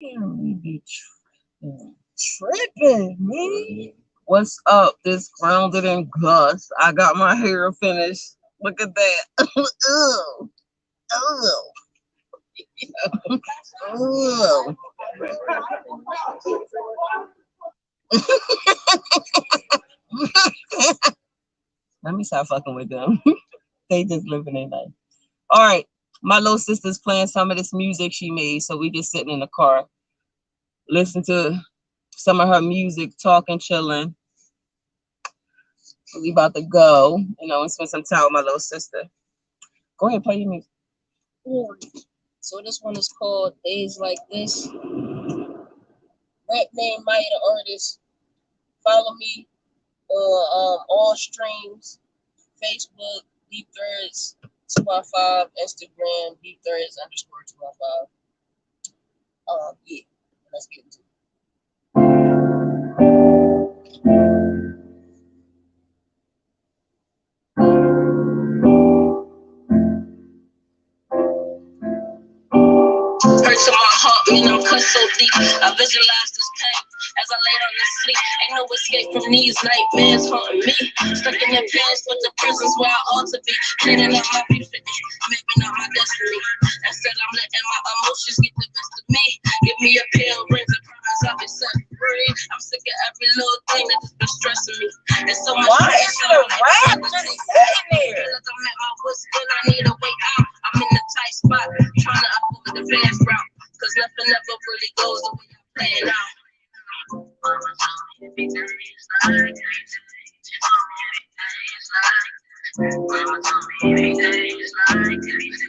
Damn, we be tripping, man. What's up? This grounded and Gus. I got my hair finished. Look at that. Ugh. Ugh. Ugh. Let me stop fucking with them. They just living their life. All right. My little sister's playing some of this music she made. So we just sitting in the car, listen to some of her music, talking, chilling. We about to go, and spend some time with my little sister. Go ahead, play your music. So this one is called Days Like This. Rap name Maya the Artist. Follow me on all streams, Facebook, Deep Threads 215, Instagram, Deep Threads _215. Yeah, let's get into it. Hurts in my heart, I'm cut so deep. I visualize this pain as I lay down to sleep. Ain't no escape from these nightmares haunting me. Stuck in the past, but the prison's where I ought to be. Cleaning up my beef, mapping out my destiny. Instead, I'm letting my emotions get the best of me. Give me a pill, rings and promise I'll be set free. I'm sick of every little thing that just been stressing me. There's so much. Why is the rap just sitting there? Like I'm at my wit's end, I need a way out. I'm in the tight spot, trying to avoid the fast route. Cause nothing ever really goes the way I'm playing out. Mama told me every day is like this. She told me every day is like this. Mama told me every day is like this. She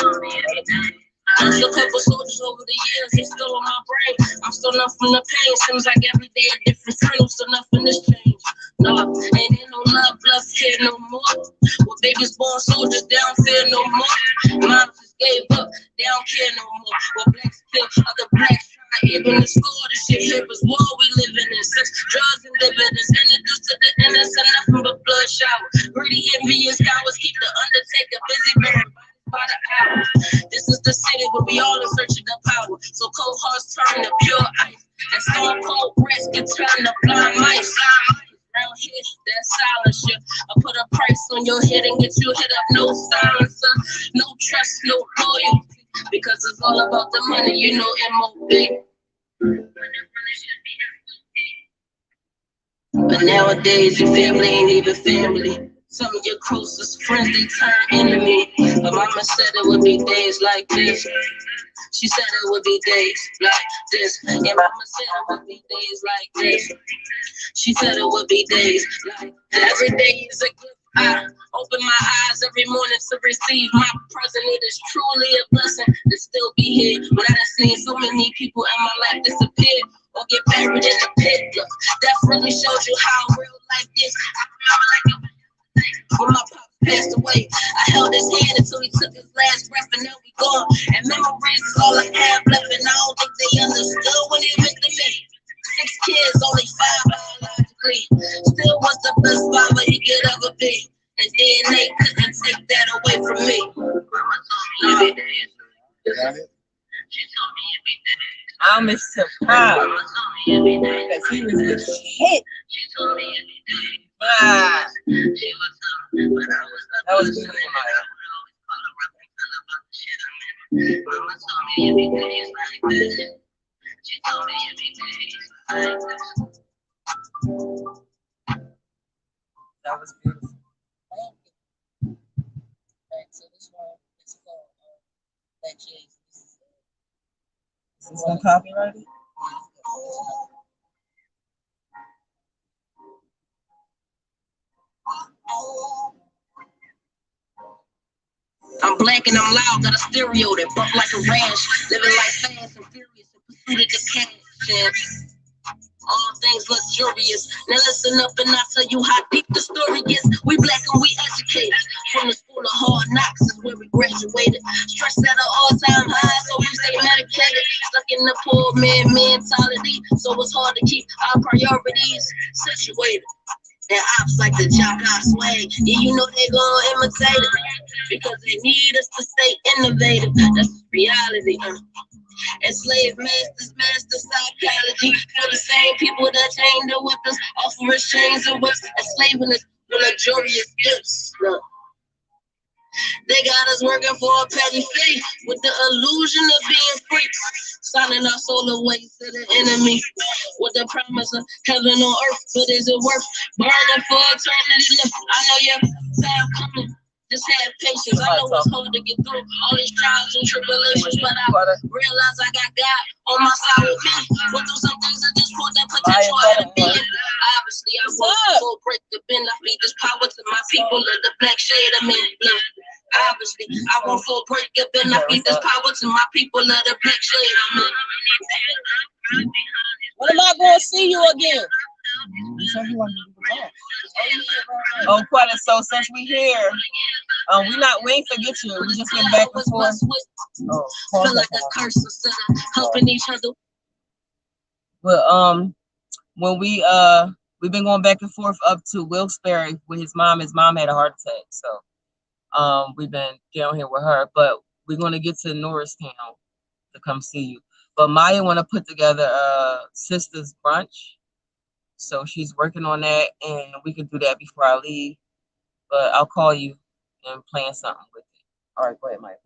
told me every day. Lost a couple soldiers over the years, it's still on my brain. I'm still not from the pain. Seems like every day a different frame, still nothing has changed. No, ain't no love here no more. Well, babies born soldiers, they don't fear no more. Mom just gave up, they don't care no more. Well, blacks kill other blacks. Even the school, the shit here was war we living in. Sex, drugs, and dividends. Introduced to the innocent, nothing but blood shower. Greedy, envious cowards keep the undertaker busy burying bodies by the hour. This is the city where we all in search of the power. So cold hearts turn to pure ice, and stone cold breaths can turn to blind mice. Around here, that's silence. I put a price on your head and get you hit up. No silencer, no trust, no loyalty. Because it's all about the money, MOB. But nowadays, your family ain't even family. Some of your closest friends, they turn enemy. But mama said it would be days like this. She said it would be days like this. And mama said it would be days like this. She said it would be days like this. Every day is a gift. I open my eyes every morning to receive my present. It is truly a blessing to still be here. When I done seen so many people in my life disappear or get buried in the pit. Look, that really shows you how real life is. I remember like it was yesterday when my pop passed away. I held his hand until he took his last breath, and now we gone. And memories is all I have left, and I don't think they understood when they went to me. 6 kids, only 5 biologically. Still was the best father he could ever be. And DNA couldn't take that away from me. Mama told me every day. She told me every day. I'm surprised. Mama told me every day. Because he was the shit. She told me every day. She was but I was the that was beautiful. I would always call her up and tell her about the shit I'm in. Mama told me every day is like this. She told me every day is like this. That was beautiful. Alright, so this one is called Black Shades. Is this one copyrighted? I'm black and I'm loud, got a stereo that bump like a rash. Living life fast and furious in pursuit of the cash. All things luxurious. Now listen up and I'll tell you how deep the story is. We black and we educated. From the school of hard knocks is where we graduated. Stress at an all-time high, so we stay medicated. Stuck in the poor man mentality, so it's hard to keep our priorities situated. And ops like the jock I swag. Yeah, you know they gon' imitate it because they need us to stay innovative. That's reality. Enslaved masters, master psychology. For the same people that chained the whippers, offering chains and whips, enslaving us with luxurious gifts. Look. They got us working for a petty fee with the illusion of being free. Signing our soul away to the enemy with the promise of heaven on earth. But is it worth burning for eternity? Look, I know your time coming. Just have patience. I know it's hard to get through all these trials and tribulations, but I realize I got God on my side with me. Went through some things that just pulled that potential out of me. Obviously, I want to break the bend. I feed this power to my people of the black shade of me. Look. Obviously, I want full break up and I feed this power to my people of the black shade. When am I going to see you again? Oh, quite a so since we here, we ain't forget you. We just went back and forth. Feel like a curse instead of helping each other. Well, when we've been going back and forth up to Wilkes-Barre with his mom. His mom had a heart attack, so we've been down here with her. But we're gonna get to Norristown to come see you. But Maya want to put together a sisters brunch. So she's working on that, and we can do that before I leave. But I'll call you and plan something with it. All right, go ahead, Mike.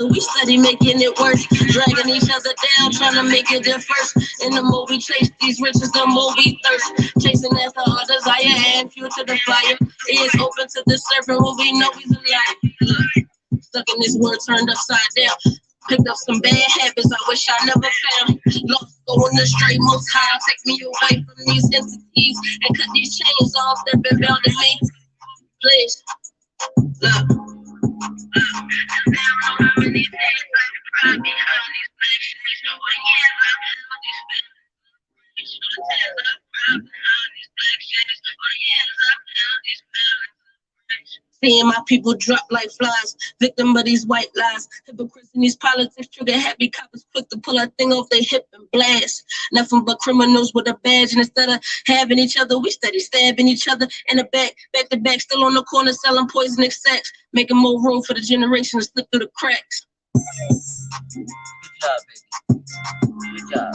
We steady making it worse, dragging each other down, trying to make it there first. And the more we chase these riches, the more we thirst. Chasing after our desire and fuel to the fire. Ears open to the serpent, what we know he's a lie. Stuck in this world, turned upside down. Picked up some bad habits I wish I never found. Lost going astray, most high take me away from these entities and cut these chains off that been bound to me. Please, look. Seeing my people drop like flies, victim of these white lies. Hypocrites in these politics trigger happy coppers quick to pull a thing off their hip and blast. Nothing but criminals with a badge, and instead of having each other, we steady stabbing each other in the back to back, still on the corner selling poisonous sex, making more room for the generation to slip through the cracks. Good job, baby. Good job.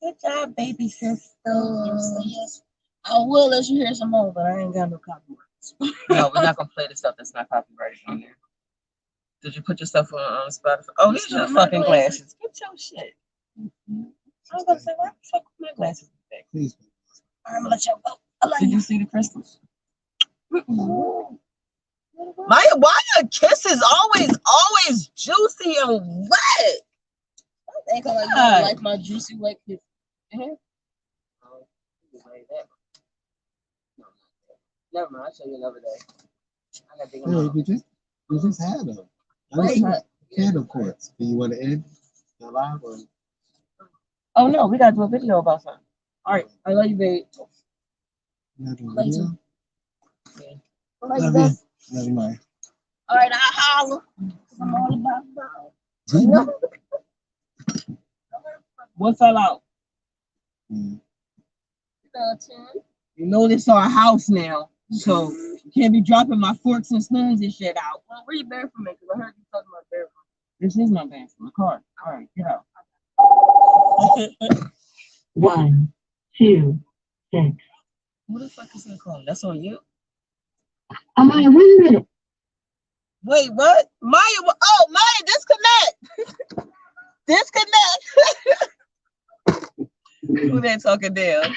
Good job, baby sister. I will let you hear some more, but I ain't got no copyrights. No, we're not gonna play the stuff that's not copyrighted on there. Did you put yourself on Spotify? Oh, these are your fucking glasses. Get your shit. I was gonna say, why the fuck my glasses back? Please. All right, I'm gonna let you go. Did you see the crystals? Maya, why your kisses always juicy and wet? I think I like my juicy wet kiss. Never mind, I'll show you another day. I gotta think about it. You just had them. I candle cords. Do you want to end the live or? Oh no, we gotta do a video about something. All right, I love you, babe. Love you. Love you, Maya. All right, I'll holler. I'm all about love. What fell out? You know this our house now, so you can't be dropping my forks and spoons and shit out. Well, where you bathroom from? Because I heard you talking about bathroom. This is my bathroom, my car. All right, get out. 1, 2, 6. Who the fuck is that calling? That's on you? Maya, wait a minute. Wait, what? Maya, oh, Maya, disconnect. Disconnect. Who that talking down?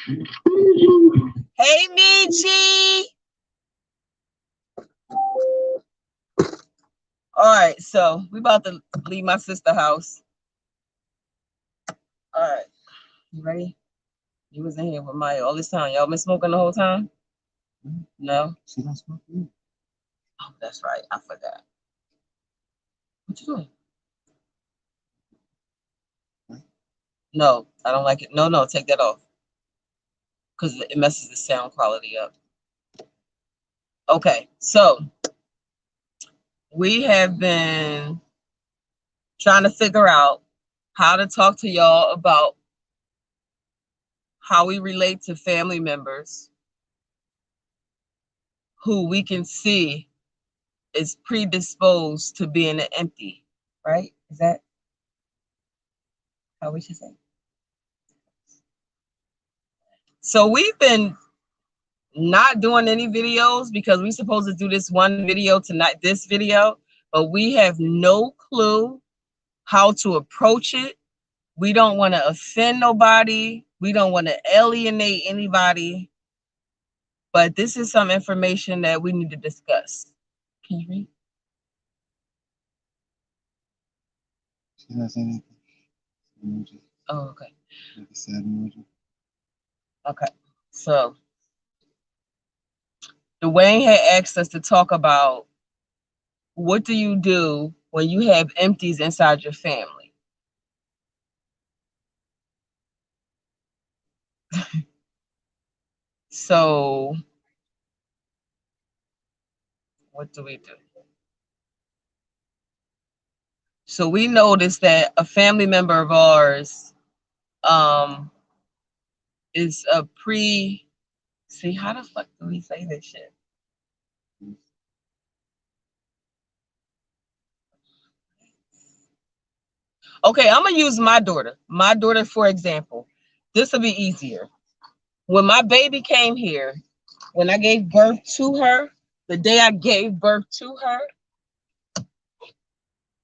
Hey, Michi. All right, so we about to leave my sister's house. All right, you ready? You was in here with Maya all this time. Y'all been smoking the whole time? No? She don't smoke weed. Oh, that's right. I forgot. What you doing? No, I don't like it. No, take that off. Because it messes the sound quality up. Okay, so we have been trying to figure out how to talk to y'all about how we relate to family members who we can see is predisposed to being empty, right? Is that how we should say? So we've been not doing any videos because we're supposed to do this one video tonight, this video, but we have no clue how to approach it. We don't want to offend nobody. We don't want to alienate anybody. But this is some information that we need to discuss. Can you read? She has anything? Emoji. Oh, okay. Like a sad emoji. Okay. So Dwayne had asked us to talk about what do you do when you have empties inside your family? So what do we do? So we noticed that a family member of ours is a see, how the fuck do we say this shit? Okay, I'm gonna use my daughter. My daughter, for example. This will be easier. When my baby came here, when I gave birth to her, the day I gave birth to her,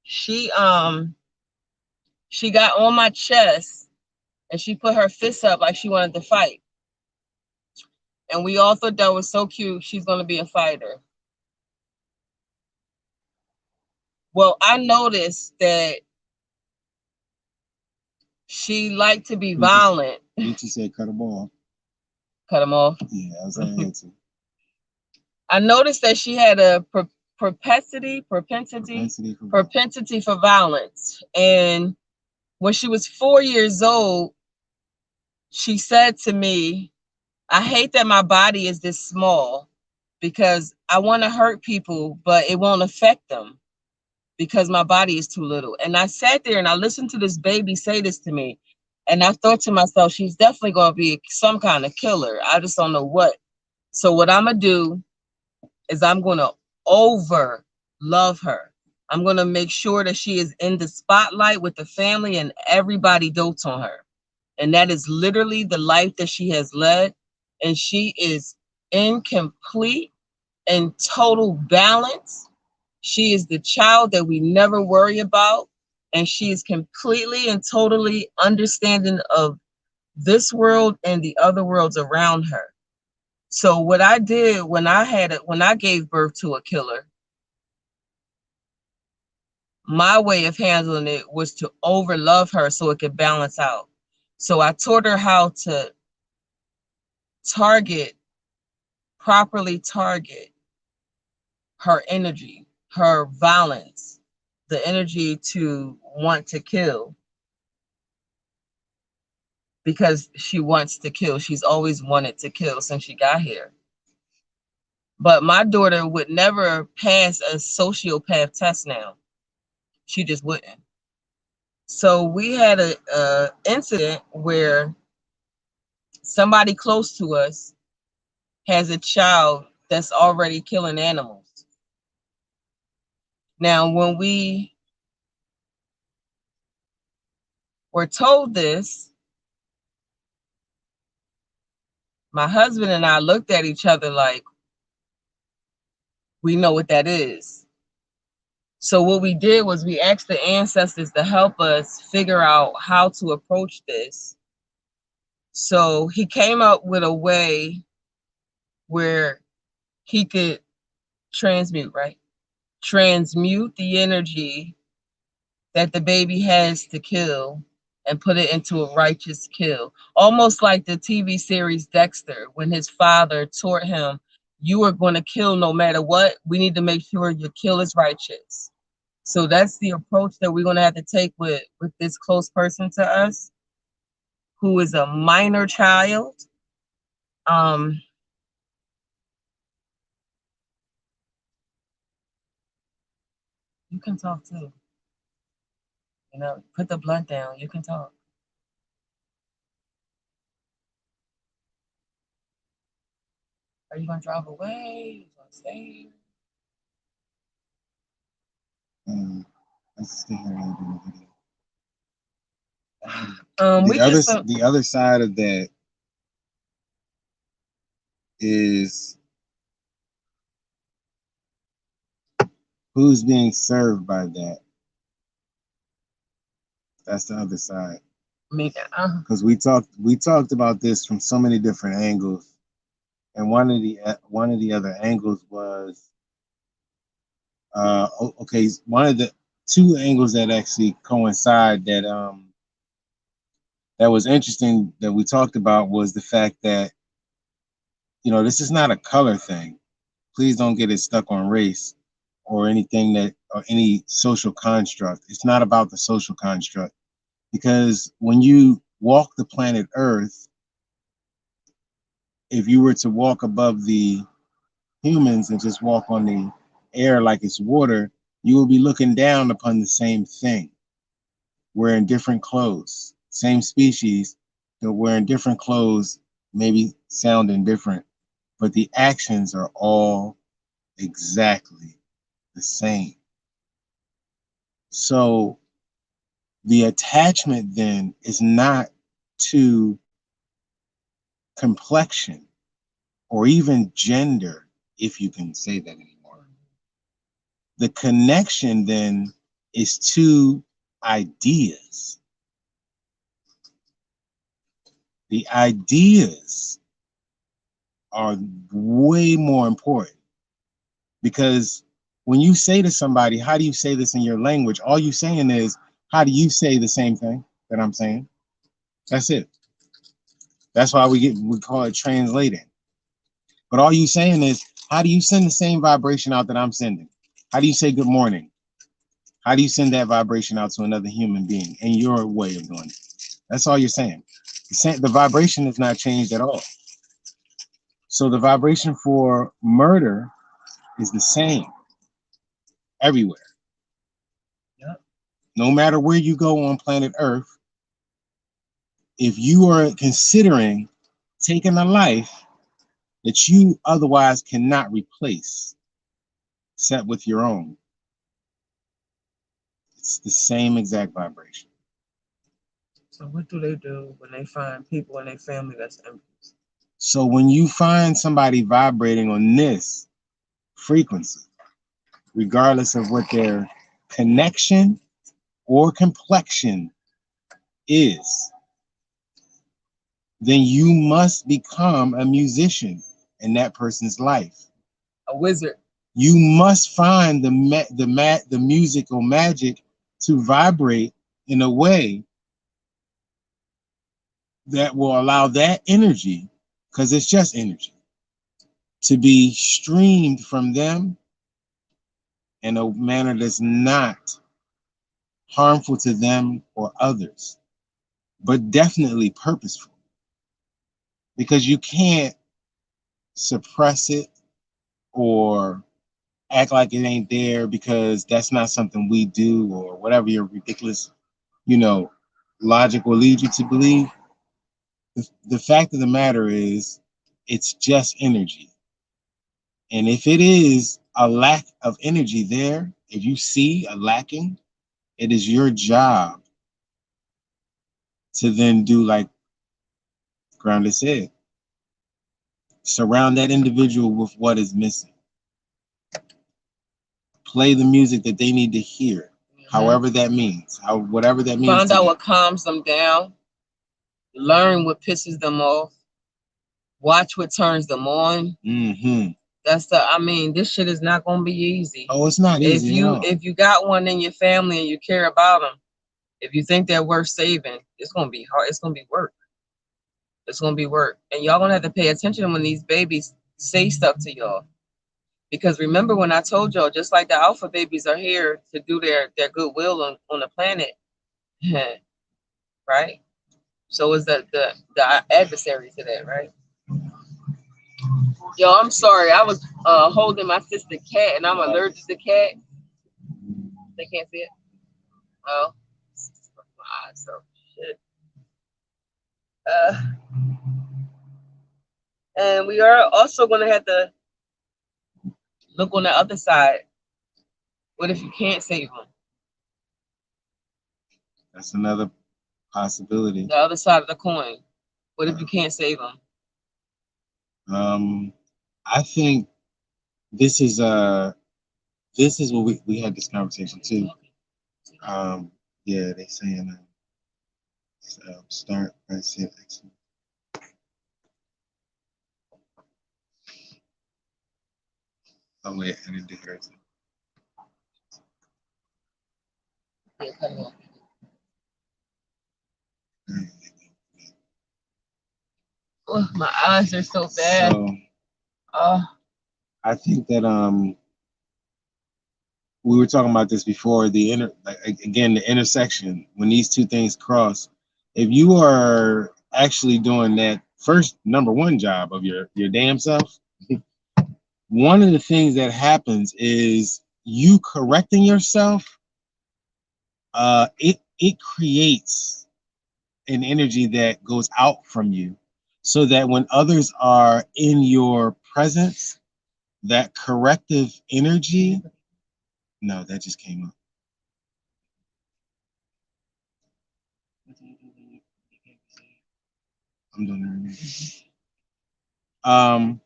she got on my chest and she put her fists up like she wanted to fight. And we all thought that was so cute. She's gonna be a fighter. Well, I noticed that she liked to be violent. Didn't you say cut them off? Cut them off. Yeah, I was gonna answer. I noticed that she had a propensity for violence. And when she was 4 years old, she said to me, I hate that my body is this small because I want to hurt people, but it won't affect them because my body is too little. And I sat there and I listened to this baby say this to me. And I thought to myself, she's definitely going to be some kind of killer. I just don't know what. So what I'm going to do is I'm going to over love her. I'm going to make sure that she is in the spotlight with the family and everybody dotes on her. And that is literally the life that she has led. And she is in complete and total balance. She is the child that we never worry about. And she is completely and totally understanding of this world and the other worlds around her. So what I did when I gave birth to a killer, my way of handling it was to overlove her so it could balance out. So I taught her how to properly target her energy, her violence, the energy to want to kill. Because she wants to kill. She's always wanted to kill since she got here. But my daughter would never pass a sociopath test now. She just wouldn't. So we had a incident where somebody close to us has a child that's already killing animals. Now, when we were told this, my husband and I looked at each other like, we know what that is. So what we did was we asked the ancestors to help us figure out how to approach this. So he came up with a way where he could transmute the energy that the baby has to kill and put it into a righteous kill. Almost like the TV series Dexter, when his father taught him, you are going to kill no matter what. We need to make sure your kill is righteous. So that's the approach that we're going to have to take with this close person to us, who is a minor child. You can talk too. You know, put the blunt down. You can talk. Are you gonna drive away? You gonna stay? Let's just get here and do the video. We just The other side of that is who's being served by that. That's the other side. Because we talked about this from so many different angles, and one of the other angles was okay. One of the two angles that actually coincide that was interesting that we talked about was the fact that, you know, this is not a color thing. Please don't get it stuck on race or anything or any social construct. It's not about the social construct, because when you walk the planet Earth, if you were to walk above the humans and just walk on the air like it's water, you will be looking down upon the same thing. Wearing different clothes, same species, but wearing different clothes, maybe sounding different, but the actions are all exactly the same. So the attachment then is not to complexion or even gender, if you can say that anymore. The connection then is to ideas. The ideas are way more important, because when you say to somebody, how do you say this in your language? All you're saying is, how do you say the same thing that I'm saying? That's it. That's why we call it translating. But all you saying is, how do you send the same vibration out that I'm sending? How do you say good morning? How do you send that vibration out to another human being in your way of doing it? That's all you're saying. The vibration is not changed at all. So the vibration for murder is the same everywhere. Yep. No matter where you go on planet Earth, if you are considering taking a life that you otherwise cannot replace, except with your own, it's the same exact vibration. So what do they do when they find people in their family that's empty? So when you find somebody vibrating on this frequency, regardless of what their connection or complexion is, then you must become a musician in that person's life. A wizard. You must find the musical magic to vibrate in a way that will allow that energy, because it's just energy, to be streamed from them in a manner that's not harmful to them or others, but definitely purposeful. Because you can't suppress it or act like it ain't there because that's not something we do, or whatever your ridiculous, logic will lead you to believe. The fact of the matter is, it's just energy. And if it is a lack of energy there, if you see a lacking, it is your job to then do like Grounded said. Surround that individual with what is missing. Play the music that they need to hear, however that means, whatever that means. Find out what calms them down. Learn what pisses them off. Watch what turns them on. Mm-hmm. This shit is not gonna be easy. Oh, it's not easy. If you got one in your family and you care about them, if you think they're worth saving, it's gonna be hard. It's gonna be work. It's gonna be work, and y'all gonna have to pay attention when these babies say stuff to y'all. Because remember when I told y'all, just like the alpha babies are here to do their goodwill on the planet, right? So is the adversary to that, right? Yo, I'm sorry. I was holding my sister cat, and I'm allergic to cat. They can't see it. Oh, my eyes, so shit. And we are also going to have to look on the other side. What if you can't save them? That's another possibility. The other side of the coin. What if you can't save them? I think this is what we had this conversation too. Yeah, they saying start by saying excellent. Oh wait, I didn't do hers. Yeah, cut it off. Oh, my eyes are so bad. So Oh, I think that we were talking about this before, the intersection, when these two things cross, if you are actually doing that first number one job of your damn self, one of the things that happens is you correcting yourself. It creates an energy that goes out from you, so that when others are in your presence, that corrective energy. No, that just came up. I'm doing it right now.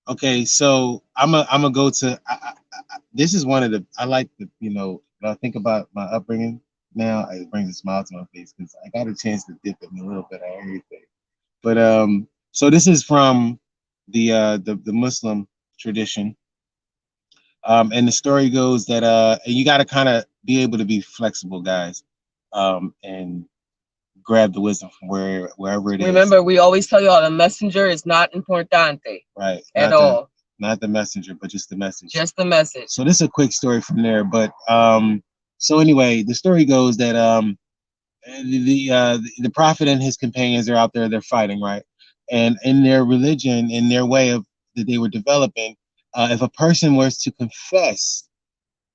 Okay, so I'm gonna go to. This is one of the. I like the. When I think about my upbringing now, it brings a smile to my face because I got a chance to dip in a little bit of everything. But so this is from the Muslim tradition, and the story goes that you got to kind of be able to be flexible, guys, and grab the wisdom from wherever it is. Remember, we always tell y'all the messenger is not importante. Right. At all. Not the messenger, but just the message. Just the message. So this is a quick story from there. But so anyway, the story goes that the prophet and his companions are out there, they're fighting, right? And in their religion, in their way of that they were developing, if a person was to confess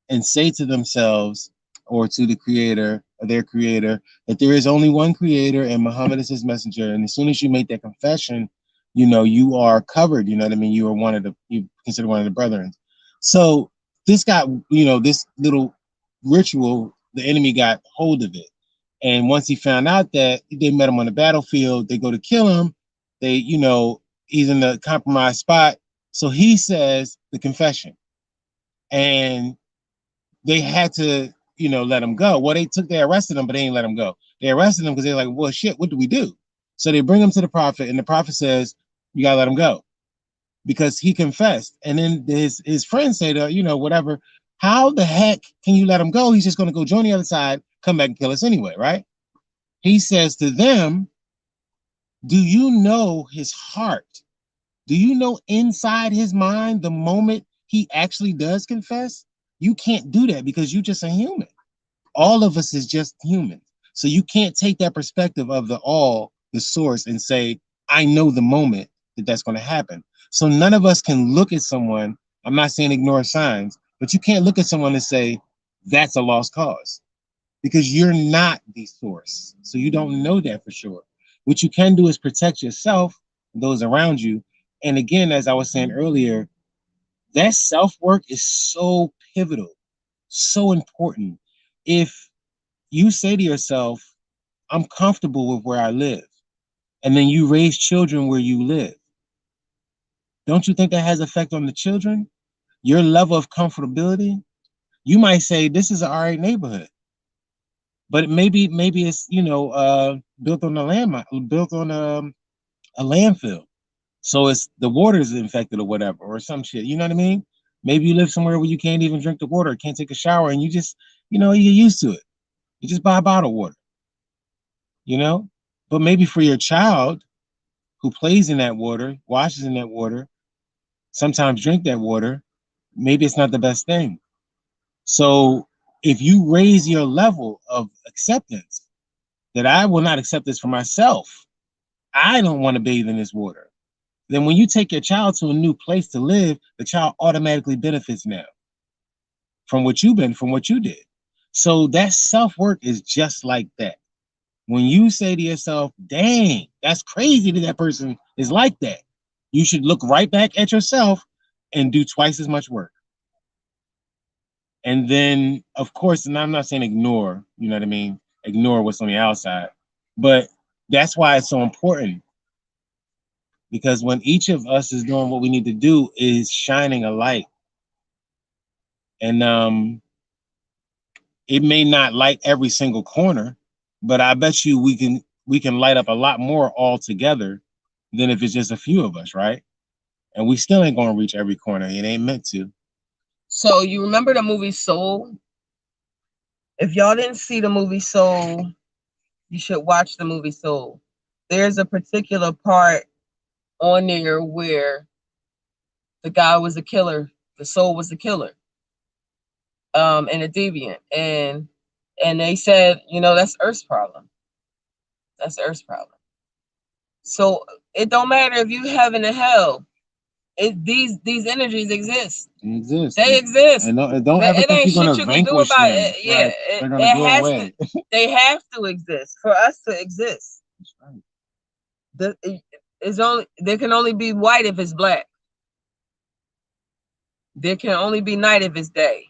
and say to themselves or to the creator or their creator that there is only one creator and Muhammad is his messenger, and as soon as you make that confession, you are covered. You know what I mean? You are you consider one of the brethren. So this got, this little ritual, the enemy got hold of it. And once he found out that they met him on the battlefield, they go to kill him. They, he's in the compromised spot. So he says the confession. And they had to, let him go. Well, they arrested him, but they didn't let him go. They arrested him because they're like, well, shit, what do we do? So they bring him to the prophet, and the prophet says, you gotta let him go because he confessed. And then his friends say to, whatever, how the heck can you let him go? He's just gonna go join the other side, come back and kill us anyway, right? He says to them, do you know his heart? Do you know inside his mind the moment he actually does confess? You can't do that because you're just a human. All of us is just humans. So you can't take that perspective of the source, and say, I know the moment that's going to happen. So none of us can look at someone. I'm not saying ignore signs, but you can't look at someone and say, that's a lost cause, because you're not the source. So you don't know that for sure. What you can do is protect yourself, those around you. And again, as I was saying earlier, that self-work is so pivotal, so important. If you say to yourself, I'm comfortable with where I live, and then you raise children where you live, don't you think that has effect on the children? Your level of comfortability, you might say this is an all right neighborhood, but maybe it's built on a landfill, so it's the water is infected or whatever, or some shit. You know what I mean? Maybe you live somewhere where you can't even drink the water, can't take a shower, and you just you get used to it. You just buy bottled water, But maybe for your child who plays in that water, washes in that water, sometimes drink that water, maybe it's not the best thing. So if you raise your level of acceptance, that I will not accept this for myself, I don't want to bathe in this water, then when you take your child to a new place to live, the child automatically benefits now from what you did. So that self-work is just like that. When you say to yourself, dang, that's crazy that that person is like that, you should look right back at yourself and do twice as much work. And then, of course, and I'm not saying ignore, you know what I mean? Ignore what's on the outside. But that's why it's so important. Because when each of us is doing what we need to do is shining a light. And it may not light every single corner, but I bet you we can light up a lot more all together than if it's just a few of us, right? And we still ain't gonna reach every corner. It ain't meant to. So you remember the movie Soul? If y'all didn't see the movie Soul, you should watch the movie Soul. There's a particular part on there where the guy was a killer, the soul was a killer, and a deviant, and they said, you know, that's Earth's problem. That's Earth's problem. So it don't matter if you heaven and hell. These energies exist. It exists. They exist. And don't ever It think ain't you're gonna shit you can do vanquish about them. it. Yeah, Right. They're gonna it go has away. to. They have to exist for us to exist. That's right. It's only there can only be white if it's black. There can only be night if it's day.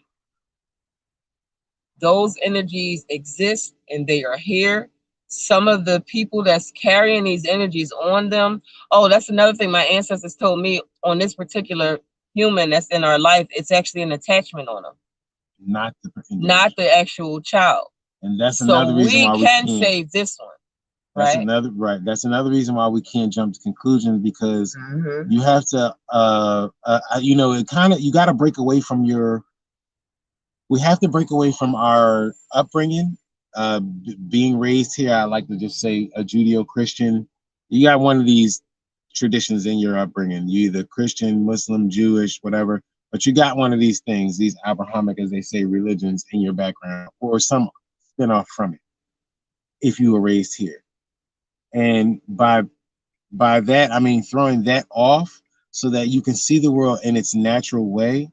Those energies exist and they are here. Some of the people that's carrying these energies on them. Oh, that's another thing my ancestors told me on this particular human that's in our life. It's actually an attachment on them, Not the actual child. And that's So another reason why we can save this one. That's right? That's another reason why we can't jump to conclusions, because you have to you know, it kind of, you got to break away from we have to break away from our upbringing, being raised here. I like to just say a Judeo-Christian. You got one of these traditions in your upbringing. You either Christian, Muslim, Jewish, whatever, but you got one of these things, these Abrahamic, as they say, religions in your background, or some spin-off from it, if you were raised here. And by that, I mean throwing that off so that you can see the world in its natural way.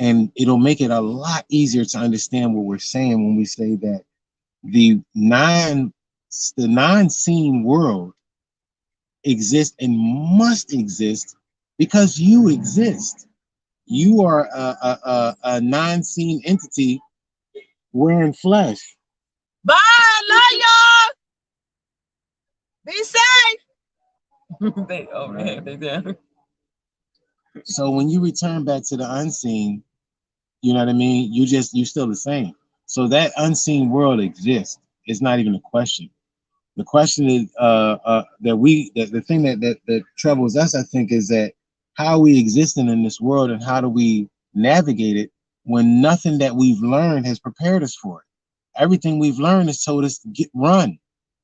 And it'll make it a lot easier to understand what we're saying when we say that the non-seen world exists and must exist because you exist. You are a non-seen entity wearing flesh. Bye, love y'all. Be safe. They did. So when you return back to the unseen, you know what I mean? You still the same. So that unseen world exists. It's not even a question. The question is that the thing that troubles us, I think, is that how are we existing in this world and how do we navigate it when nothing that we've learned has prepared us for it? Everything we've learned has told us to run,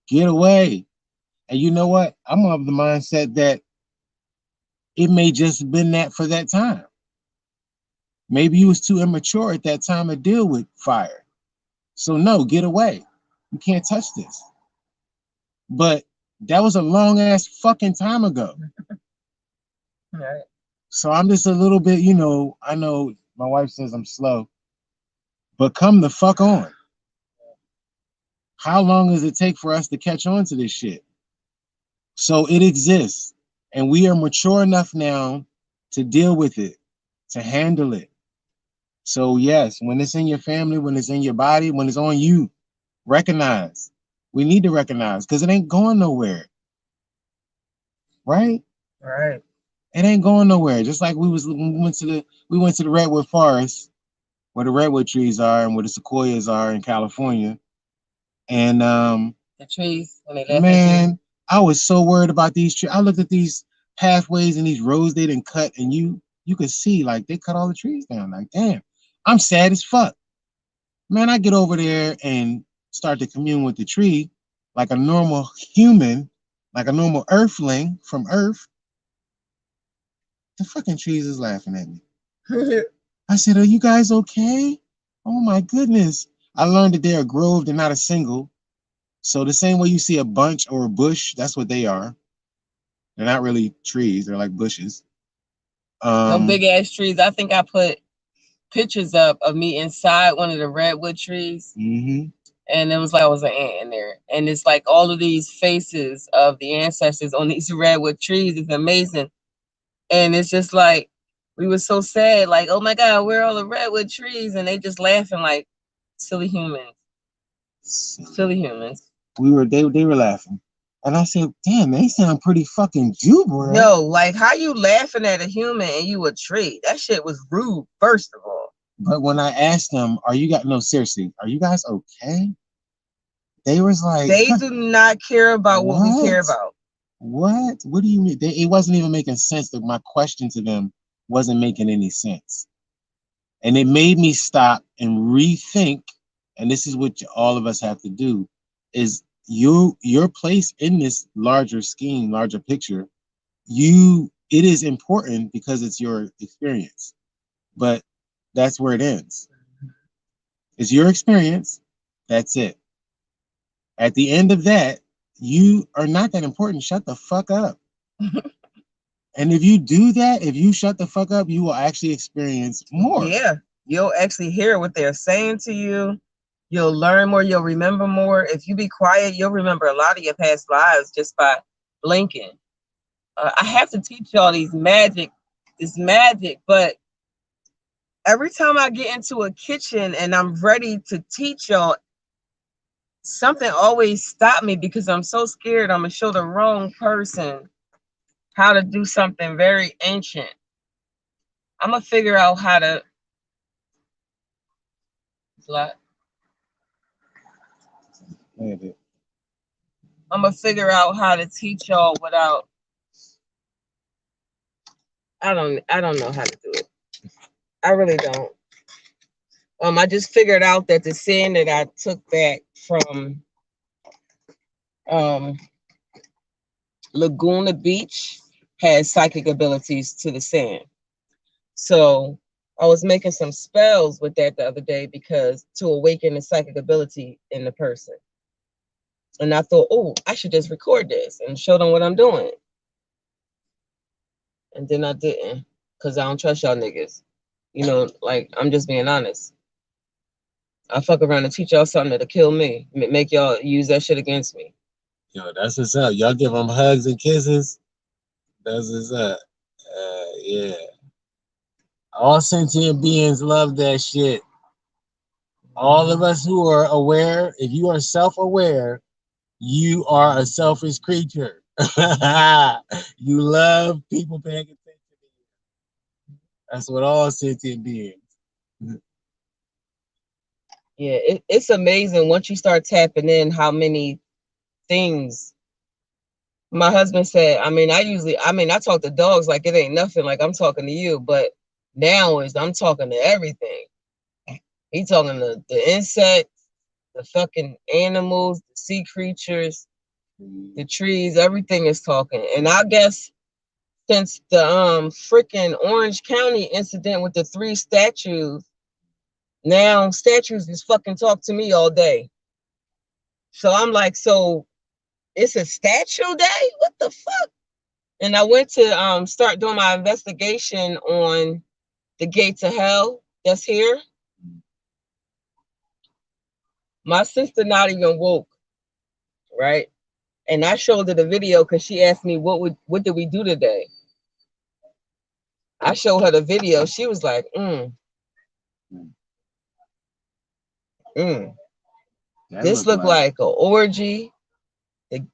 get away. And you know what? I'm of the mindset that it may just have been that for that time. Maybe you was too immature at that time to deal with fire. So no, get away. You can't touch this. But that was a long ass fucking time ago. Right. So I'm just a little bit, you know, I know my wife says I'm slow, but come the fuck on. How long does it take for us to catch on to this shit? So it exists, and we are mature enough now to deal with it, to handle it. So yes, when it's in your family, when it's in your body, when it's on you, recognize. We need to recognize, because it ain't going nowhere. Right? Right. It ain't going nowhere. Just like we went to the redwood forest, where the redwood trees are and where the sequoias are in California. And the trees, when they man, I was so worried about these trees. I looked at these pathways and these roads they didn't cut, and you could see like they cut all the trees down. Like, damn, I'm sad as fuck. Man, I get over there and start to commune with the tree like a normal human, like a normal earthling from Earth. The fucking trees is laughing at me. I said, are you guys okay? Oh my goodness. I learned that they're a grove, they're not a single. So the same way you see a bunch or a bush, that's what they are. They're not really trees, they're like bushes. Them big ass trees. I think I put pictures up of me inside one of the redwood trees. And it was like I was an ant in there. And it's like all of these faces of the ancestors on these redwood trees. It's amazing. And it's just like we were so sad, like, oh my God, where are all the redwood trees? And they just laughing like silly humans. Silly humans. They were laughing. And I said, damn, they sound pretty fucking jubilant. Yo, like how you laughing at a human and you a tree? That shit was rude, first of all. But when I asked them, seriously, are you guys okay? They was like, they do not care about what we care about. What? What do you mean? It wasn't even making sense. My question to them wasn't making any sense. And it made me stop and rethink, and this is what all of us have to do, is your place in this larger scheme, larger picture, it is important because it's your experience. But that's where it ends. It's your experience. That's it. At the end of that, you are not that important. Shut the fuck up. And if you do that, if you shut the fuck up, you will actually experience more. Yeah, you'll actually hear what they're saying to you. You'll learn more. You'll remember more. If you be quiet, you'll remember a lot of your past lives just by blinking. I have to teach y'all this magic, but every time I get into a kitchen and I'm ready to teach y'all, something always stops me because I'm so scared I'm gonna show the wrong person how to do something very ancient. I'm gonna figure out how to. I'm gonna figure out how to teach y'all without. I don't know how to do it. I really don't. I just figured out that the sand that I took back from Laguna Beach has psychic abilities to the sand. So I was making some spells with that the other day because to awaken the psychic ability in the person. And I thought, oh, I should just record this and show them what I'm doing. And then I didn't, because I don't trust y'all niggas. You know, like, I'm just being honest. I fuck around and teach y'all something that'll kill me, make y'all use that shit against me. Yo, that's what's up. Y'all give them hugs and kisses. That's what's up. Yeah. All sentient beings love that shit. All of us who are aware, if you are self-aware, you are a selfish creature. You love people paying attention to you. That's what all sentient beings. Yeah, it's amazing once you start tapping in how many things. My husband said, I talk to dogs like it ain't nothing, like I'm talking to you, but now I'm talking to everything. He talking to the insects, the fucking animals, the sea creatures, the trees, everything is talking. And I guess since the freaking Orange County incident with the 3 statues, now statues just fucking talk to me all day. So I'm like, so it's a statue day? What the fuck? And I went to start doing my investigation on the gates of hell that's here. My sister not even woke, right? And I showed her the video because she asked me what did we do today? I showed her the video. She was like, This looked like an orgy.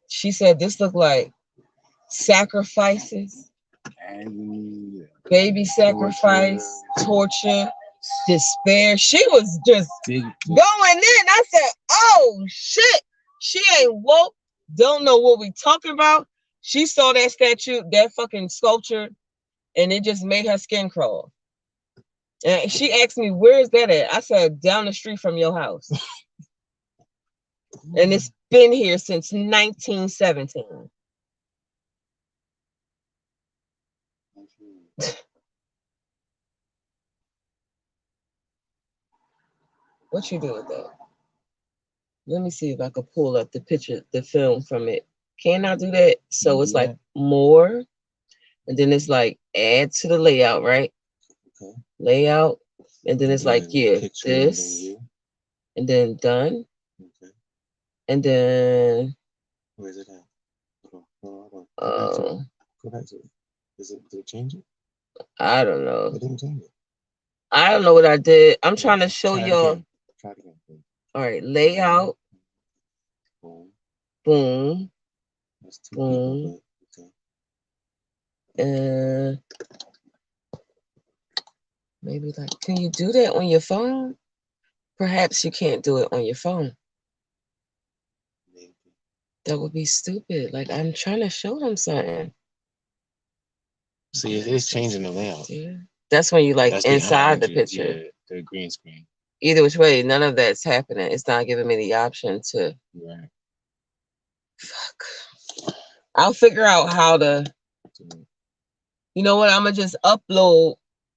She said this looked like sacrifices, baby sacrifice, torture, despair. She was just going in. I said, oh shit, she ain't woke, don't know what we talking about. She saw that statue, that fucking sculpture, and it just made her skin crawl. And she asked me, where's that at? I said, down the street from your house. And it's been here since 1917. What you do with that? Let me see if I could pull up the picture, the film from it. Can I do that? So it's like more, and then it's like add to the layout, right? Okay. Layout, and then it's like, yeah, this, and then done. Okay. And then Where is it at? Hold on. Go back to it. Go back to it. Did it change it? I don't know. It didn't change it. I don't know what I did. I'm trying to show Try it y'all. again. Try it again, please. All right, layout. Boom. Boom. That's two Boom. people, but okay. Maybe like, can you do that on your phone? Perhaps you can't do it on your phone. Maybe. That would be stupid. Like, I'm trying to show them something. See, it is changing the layout. Yeah. That's when you like That's inside the you. picture. Yeah, the green screen. Either which way, none of that's happening. It's not giving me the option to. Right. Fuck. I'll figure out how to. You know what? I'm gonna just upload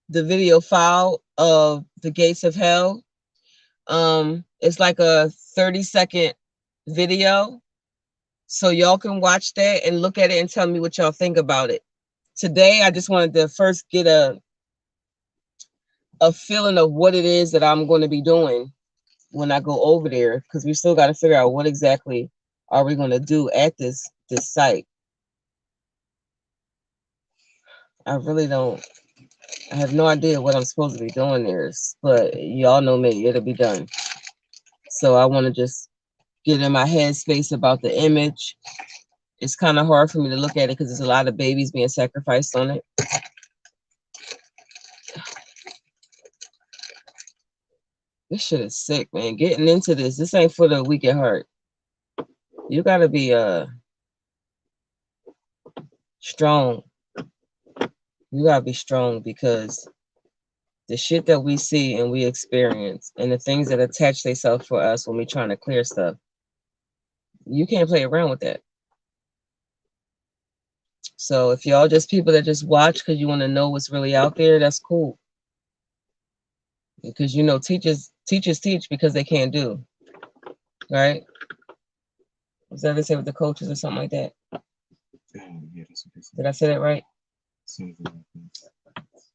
the video file of the Gates of Hell. It's like a 30-second video, so y'all can watch that and look at it and tell me what y'all think about it. Today, I just wanted to first get a feeling of what it is that I'm going to be doing when I go over there, because we still got to figure out what exactly are we going to do at this site. I really don't. I have no idea what I'm supposed to be doing there, but y'all know me, it'll be done. So I want to just get in my head space about the image. It's kind of hard for me to look at it because there's a lot of babies being sacrificed on it. This shit is sick, man. Getting into this ain't for the weak at heart. You gotta be strong. You gotta be strong, because the shit that we see and we experience and the things that attach themselves for us when we trying to clear stuff, you can't play around with that. So if y'all just people that just watch because you want to know what's really out there, that's cool. Because you know, teachers teach because they can't do. Right? Is that what they say with the coaches or something like that? Yeah, that's what they say. Did I say that right?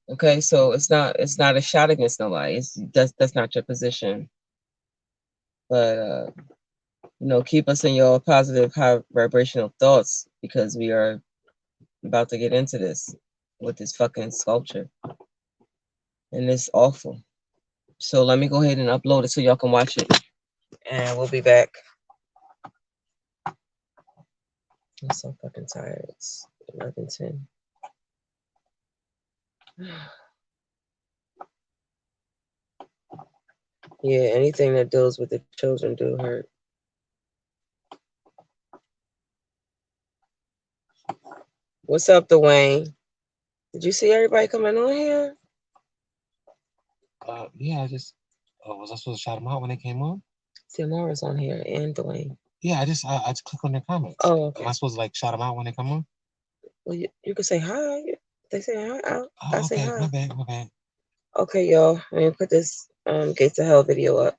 Okay, so it's not a shot against nobody. That's not your position. But you know, keep us in your positive, high vibrational thoughts, because we are about to get into this with this fucking sculpture. And it's awful. So let me go ahead and upload it so y'all can watch it. And we'll be back. I'm so fucking tired. It's 11:10. Yeah, anything that deals with the children do hurt. What's up, Dwayne? Did you see everybody coming on here? Yeah, I just. Was I supposed to shout them out when they came on? Tamara's on here and Dwayne. Yeah, I just click on their comments. Oh, okay. Am I supposed to like shout them out when they come on? Well, you can say hi. They say hi. I say okay, hi. my bad. Okay, y'all. I'm gonna put this Gates of Hell video up.